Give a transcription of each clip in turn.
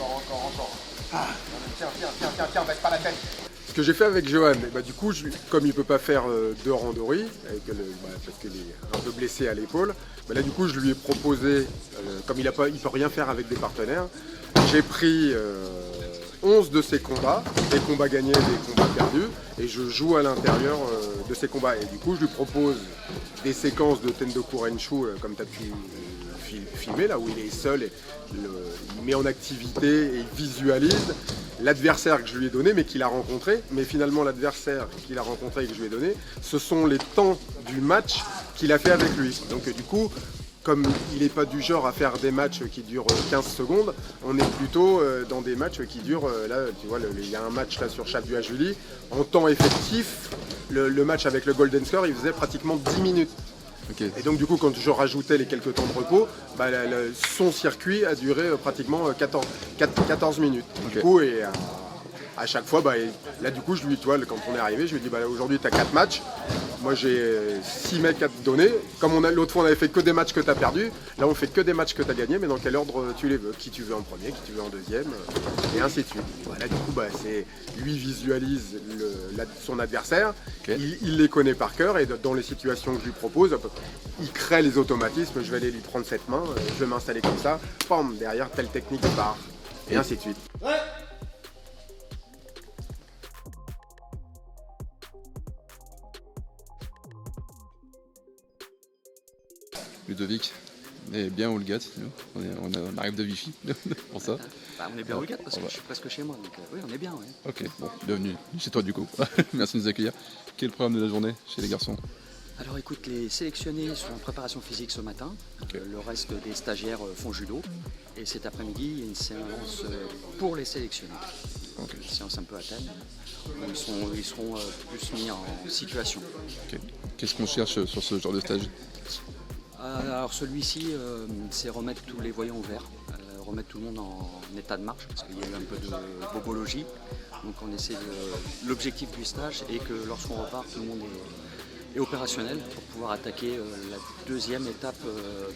encore. Ah, tiens, baisse pas la tête. Ce que j'ai fait avec Johan, du coup, comme il peut pas faire de randori, parce qu'il est un peu blessé à l'épaule, là du coup je lui ai proposé, comme il peut rien faire avec des partenaires, j'ai pris 11 de ses combats, des combats gagnés, des combats perdus, et je joue à l'intérieur de ces combats. Et du coup je lui propose des séquences de Tendoku Renshu, comme tu as pu filmer, là où il est seul, et il met en activité et il visualise l'adversaire que je lui ai donné, mais qu'il a rencontré. Mais finalement, l'adversaire qu'il a rencontré et que je lui ai donné, ce sont les temps du match qu'il a fait avec lui. Donc du coup, comme il n'est pas du genre à faire des matchs qui durent 15 secondes, on est plutôt dans des matchs qui durent, là tu vois, il y a un match là sur Chapdua Julie, en temps effectif, le match avec le Golden Score, il faisait pratiquement 10 minutes. Okay. Et donc du coup, quand je rajoutais les quelques temps de repos, son circuit a duré pratiquement 14 minutes. Okay. Du coup, et à chaque fois, là du coup, quand on est arrivé, je lui ai dit, aujourd'hui tu as 4 matchs, moi j'ai 6 mecs à te donner. Comme l'autre fois on avait fait que des matchs que tu as perdus, là on fait que des matchs que tu as gagnés, mais dans quel ordre tu les veux, qui tu veux en premier, qui tu veux en deuxième, et ainsi de suite. Voilà, du coup, lui visualise son adversaire, okay. il les connaît par cœur, et dans les situations que je lui propose, il crée les automatismes, je vais aller lui prendre cette main, je vais m'installer comme ça, pam, derrière telle technique part, et ainsi de suite. Ouais. Ludovic est bien au Lgat, on arrive de Vichy pour ça. On est bien au Lgat parce que je suis presque chez moi, donc oui, on est bien. Ouais. Ok, bon, bienvenue chez toi du coup. Merci de nous accueillir. Quel est le programme de la journée chez les garçons? Alors écoute, les sélectionnés sont en préparation physique ce matin, okay. Le reste des stagiaires font judo, et cet après-midi il y a une séance pour les sélectionnés. Okay. Une séance un peu à thème, où ils seront plus mis en situation. Okay. Qu'est-ce qu'on cherche sur ce genre de stage? Alors celui-ci, c'est remettre tous les voyants au vert, remettre tout le monde en état de marche, parce qu'il y a eu un peu de bobologie. Donc on essaie l'objectif du stage est que lorsqu'on repart, tout le monde est opérationnel pour pouvoir attaquer la deuxième étape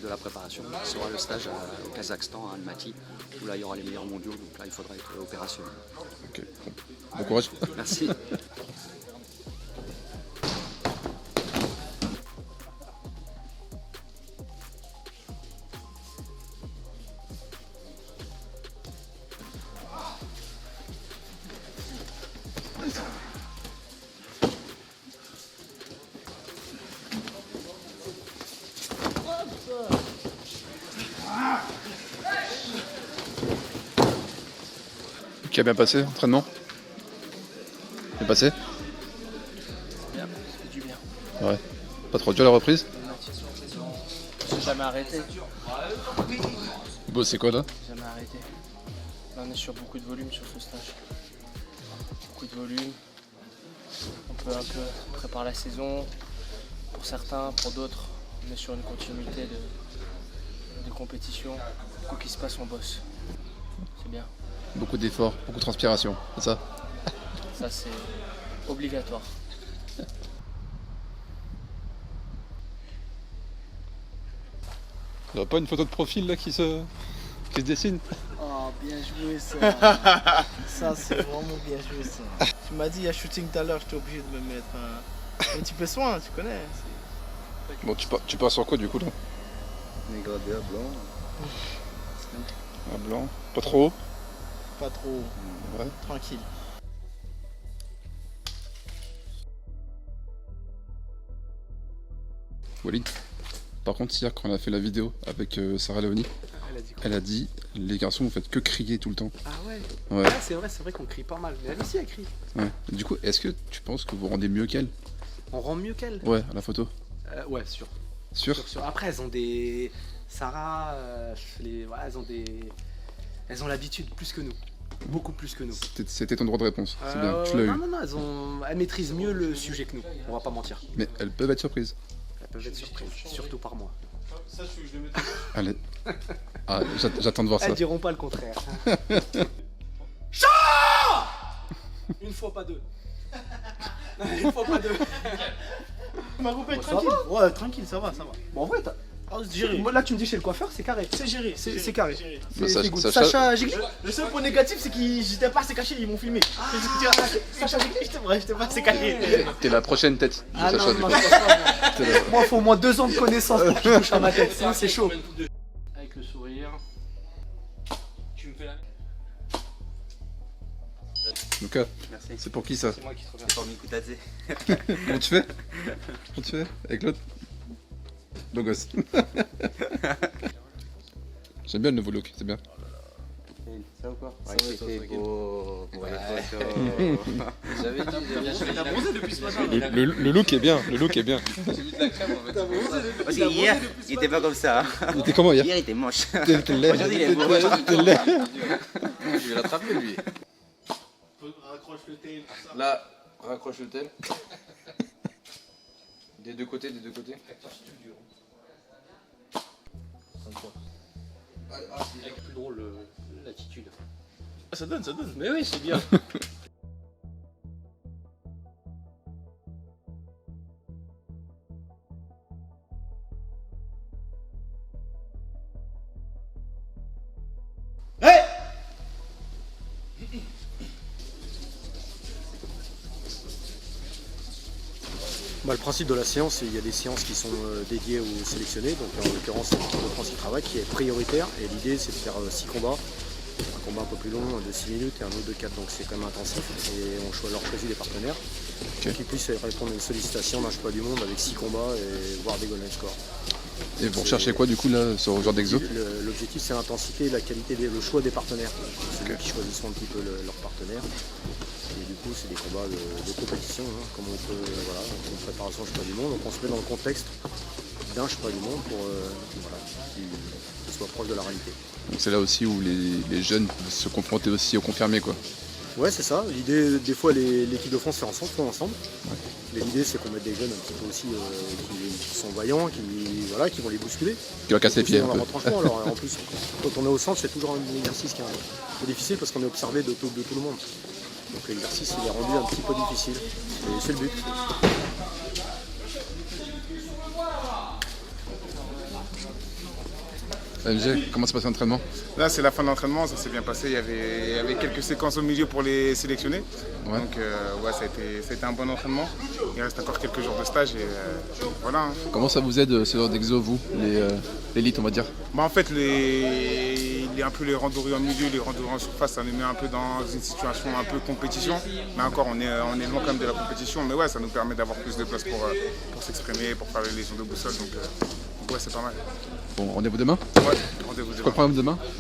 de la préparation, qui sera le stage au Kazakhstan, à Almaty, où là il y aura les meilleurs mondiaux, donc là il faudra être opérationnel. Ok, bon courage. Merci. Qui a bien passé l'entraînement? Bien passé? Bien, ça fait du bien. Ouais. Pas trop dur la reprise? J'ai jamais arrêté. Bon, c'est quoi là? Jamais arrêté. Là, on est sur beaucoup de volume sur ce stage. Beaucoup de volume. On peut un peu préparer la saison. Pour certains, pour d'autres, on est sur une continuité de compétition. Quoi qu'il se passe, on bosse. C'est bien. Beaucoup d'efforts, beaucoup de transpiration, c'est ça? Ça, c'est obligatoire. Il n'y a pas une photo de profil là qui se dessine? Oh, bien joué ça. Ça, c'est vraiment bien joué ça. Tu m'as dit il y a shooting tout à l'heure, j'étais obligé de me mettre un petit peu soin, tu connais. Bon, tu pars sur quoi du coup là? Dégradé à blanc. À blanc. Pas trop haut? Pas trop. Ouais. Tranquille. Walid, par contre, hier quand on a fait la vidéo avec Sarah Léonie, elle a dit les garçons vous faites que crier tout le temps. Ah ouais, ouais. Ah, c'est vrai qu'on crie pas mal, mais elle aussi elle crie. Ouais. Du coup, est-ce que tu penses que vous rendez mieux qu'elle? On rend mieux qu'elle? Ouais, à la photo. Ouais, sûr. Sûr. Après, elles ont des... Sarah, elles ont l'habitude plus que nous. Beaucoup plus que nous. C'était ton droit de réponse, c'est bien, tu l'as eu. Non, elles maîtrisent mieux le sujet que nous, on va pas mentir. Mais elles peuvent être surprises. Elles peuvent être surprises, surtout par moi. Ça, je le mets. Allez. Ah, j'attends de voir ça. Elles diront pas le contraire. Chat. Une fois, pas deux. Une fois, pas deux. Tu m'as coupé tranquille. Ouais, tranquille, ça va. Bon, en vrai, Ah, géré. Moi, là, tu me dis chez le coiffeur, c'est carré. C'est géré. C'est carré. Bah, C'est good. Sacha- Sacha Gigli. Le seul point négatif, c'est qu'ils j'étais pas assez caché, ils m'ont filmé. Sacha Gigli, j'étais pas assez caché. T'es la prochaine tête de Ah Sacha, non, du non, coup. je pense pas, moi. Moi, il faut au moins 2 ans de connaissance pour que tu touches à ma tête. Sinon, c'est chaud. Avec le sourire. Tu me fais la. Lucas, Merci. c'est pour qui ça? C'est moi qui te reviens. C'est pour Mikutadze. Comment tu fais? Comment tu fais? Avec l'autre? Beau gosse. J'aime bien le nouveau look, c'est bien. Ça ou quoi? Ouais, c'était beau. Pour les photos. J'avais dit, t'as bronzé depuis ce matin. Le look est bien, le look est bien. Parce que hier, il était pas comme ça. Il était comment hier? Hier, il était moche. T'es laid. Aujourd'hui, il est beau. T'es laid. Je vais l'attraper lui. Raccroche le tail. Là, raccroche le tel. Des deux côtés, des deux côtés. Avec plus drôle l'attitude. Ça donne, ça donne. Mais oui, c'est bien. Bah, le principe de la séance, c'est il y a des séances qui sont dédiées aux sélectionnés, donc en l'occurrence c'est l'équipe de France qui travaille, qui est prioritaire, et l'idée c'est de faire 6 combats, un combat un peu plus long de 6 minutes et un autre de 4, donc c'est quand même intensif, et on leur choisit des partenaires qui puissent répondre à une sollicitation d'un championnat du monde avec 6 combats et voir des golden scores. Et vous recherchez quoi du coup là sur le genre d'exo? L'objectif c'est l'intensité, la qualité, le choix des partenaires, c'est eux qui choisissent un petit peu leurs partenaires. Et du coup, c'est des combats de compétition, hein, comme on peut, voilà, une préparation au championnat du monde. Donc on se met dans le contexte d'un championnat du monde pour qu'il soit proche de la réalité. Donc c'est là aussi où les jeunes peuvent se confronter aussi au confirmé quoi. Ouais, c'est ça. L'idée, des fois, l'équipe de France fait ensemble, font ensemble. Mais l'idée, c'est qu'on mette des jeunes un petit peu aussi qui sont vaillants, qui vont les bousculer. Qui leur casse les pieds un Dans peu. leur retranchement. Alors, en plus, quand on est au centre, c'est toujours un exercice qui est un peu difficile parce qu'on est observé de tout le monde. Donc l'exercice il est rendu un petit peu difficile. Et c'est le but. MG, comment se passe l'entraînement? Là, c'est la fin de l'entraînement, ça s'est bien passé. Il y avait quelques séquences au milieu pour les sélectionner. Ouais. Donc, ouais, ça a été un bon entraînement. Il reste encore quelques jours de stage et voilà. Hein. Comment ça vous aide ce genre d'exo, vous, l'élite, on va dire? Bah, en fait, un peu les randonnées en milieu, les randonnées en surface, ça nous met un peu dans une situation un peu compétition. Mais encore, on est loin quand même de la compétition. Mais ouais, ça nous permet d'avoir plus de place pour s'exprimer, pour faire les lésions de boussole. Donc ouais, c'est pas mal. Bon, rendez-vous demain? Ouais, rendez-vous C'est quoi le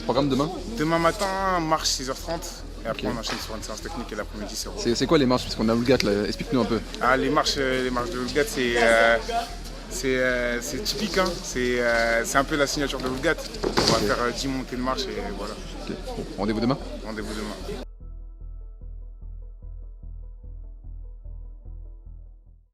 programme demain? Demain matin, marche 6h30. Et après, on enchaîne sur une séance technique et l'après-midi, c'est rose. C'est quoi les marches? Parce qu'on a Oulgat là, explique-nous un peu. Ah, les marches de Oulgat, c'est typique, hein. C'est un peu la signature de Oulgat. On va faire 10 montées de marche et voilà. Okay. Bon, rendez-vous demain? Rendez-vous demain.